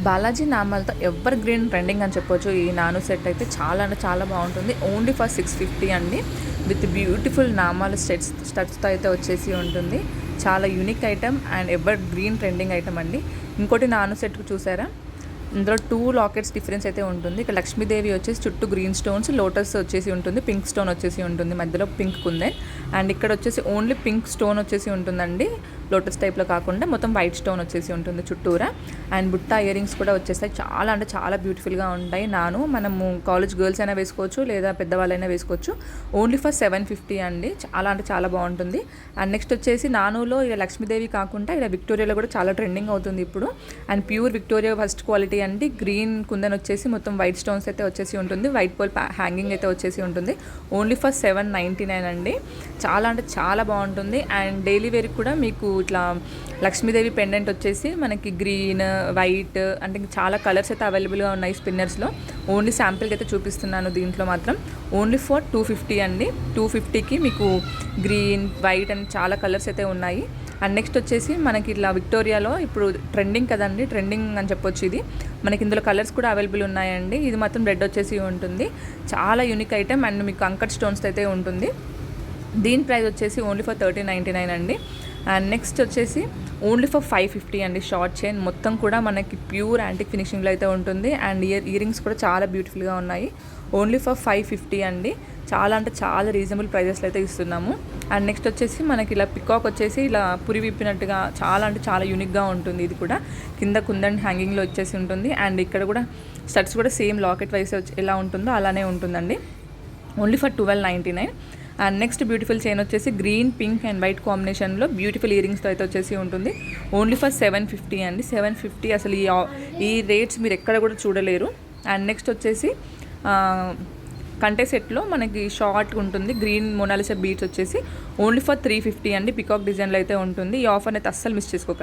బాలాజీ నామాలతో ever green trending అని చెప్పొచ్చు. ఈ నాను సెట్ అయితే చాలా అంటే చాలా బాగుంటుంది. ఓన్లీ ఫర్ 650 అండి. విత్ బ్యూటిఫుల్ నామాలు స్టడ్స్తో అయితే వచ్చేసి ఉంటుంది. చాలా unique item and ever green trending item అండి. ఇంకోటి నాను సెట్కు చూసారా, ఇందులో 2 లాకెట్స్ డిఫరెన్స్ అయితే ఉంటుంది. ఇక్కడ లక్ష్మీదేవి వచ్చేసి చుట్టూ గ్రీన్ స్టోన్స్, లోటస్ వచ్చేసి ఉంటుంది, పింక్ స్టోన్ వచ్చేసి ఉంటుంది, మధ్యలో పింక్ కుందన్. అండ్ ఇక్కడ వచ్చేసి ఓన్లీ పింక్ స్టోన్ వచ్చేసి ఉంటుందండి, లోటస్ టైప్లో కాకుండా మొత్తం వైట్ స్టోన్ వచ్చేసి ఉంటుంది చుట్టూరా. అండ్ బుట్టా ఇయర్ రింగ్స్ కూడా వచ్చేస్తాయి. చాలా అంటే చాలా బ్యూటిఫుల్గా ఉంటాయి. మనము కాలేజ్ గర్ల్స్ అయినా వేసుకోవచ్చు, లేదా పెద్దవాళ్ళైనా వేసుకోవచ్చు. ఓన్లీ ఫర్ 750 అండి. చాలా అంటే చాలా బాగుంటుంది. అండ్ నెక్స్ట్ వచ్చేసి నానులో ఇలా లక్ష్మీదేవి కాకుండా ఇలా విక్టోరియాలో కూడా చాలా ట్రెండింగ్ అవుతుంది ఇప్పుడు. And pure Victoria first quality అండి. గ్రీన్ కుందన్ వచ్చేసి మొత్తం వైట్ స్టోన్స్ అయితే వచ్చేసి ఉంటుంది, వైట్ పోల్ హ్యాంగింగ్ అయితే వచ్చేసి ఉంటుంది. ఓన్లీ ఫర్ 799 అండి. చాలా అంటే చాలా బాగుంటుంది. అండ్ డైలీ వేర్కి కూడా మీకు ఇట్లా లక్ష్మీదేవి పెండెంట్ వచ్చేసి మనకి గ్రీన్, వైట్ అంటే చాలా కలర్స్ అయితే అవైలబుల్గా ఉన్నాయి స్పిన్నర్స్లో. ఓన్లీ శాంపిల్కి అయితే చూపిస్తున్నాను. దీంట్లో మాత్రం ఓన్లీ ఫర్ 250 అండి. 250కి మీకు గ్రీన్, వైట్ అండ్ చాలా కలర్స్ అయితే ఉన్నాయి. అండ్ నెక్స్ట్ వచ్చేసి మనకి ఇట్లా విక్టోరియాలో ఇప్పుడు ట్రెండింగ్ కదండి, ట్రెండింగ్ అని చెప్పొచ్చు ఇది. మనకి ఇందులో కలర్స్ కూడా అవైలబుల్ ఉన్నాయండి. ఇది మాత్రం రెడ్ వచ్చేసి ఉంటుంది. చాలా యూనిక్ ఐటమ్ అండ్ మీకు అంకట్ స్టోన్స్ అయితే ఉంటుంది. దీని ప్రైస్ వచ్చేసి ఓన్లీ ఫర్ 1399 అండి. అండ్ నెక్స్ట్ వచ్చేసి ఓన్లీ ఫర్ 550 అండి. షార్ట్ చైన్ మొత్తం కూడా మనకి ప్యూర్ యాంటిక్ ఫినిషింగ్లో అయితే ఉంటుంది. అండ్ ఇయర్ రింగ్స్ కూడా చాలా బ్యూటిఫుల్గా ఉన్నాయి. ఓన్లీ ఫర్ 550 అండి. చాలా అంటే చాలా రీజనబుల్ ప్రైజెస్లో అయితే ఇస్తున్నాము. అండ్ నెక్స్ట్ వచ్చేసి మనకి ఇలా పికాక్ వచ్చేసి ఇలా పురి విప్పినట్టుగా చాలా అంటే చాలా యూనిక్గా ఉంటుంది. ఇది కూడా కింద కుందన్ హ్యాంగింగ్లో వచ్చేసి ఉంటుంది. అండ్ ఇక్కడ కూడా స్టడ్స్ కూడా సేమ్ లాకెట్ వైస్ ఎలా ఉంటుందో అలానే ఉంటుందండి. Only for 1299. And next beautiful chain వచ్చేసి గ్రీన్, పింక్ అండ్ వైట్ కాంబినేషన్లో బ్యూటిఫుల్ ఇయర్ రింగ్స్తో అయితే వచ్చేసి ఉంటుంది. ఓన్లీ ఫర్ 750 అండి. 750 అసలు ఈ రేట్స్ మీరు ఎక్కడ కూడా చూడలేరు. అండ్ నెక్స్ట్ వచ్చేసి కంటే సెట్లో మనకి షార్ట్ ఉంటుంది, గ్రీన్ మొనాలిసా బీట్స్ వచ్చేసి ఓన్లీ ఫర్ 350 అండి. పికాక్ డిజైన్లో అయితే ఉంటుంది. ఈ ఆఫర్ అయితే అస్సలు మిస్ చేసుకోకండి.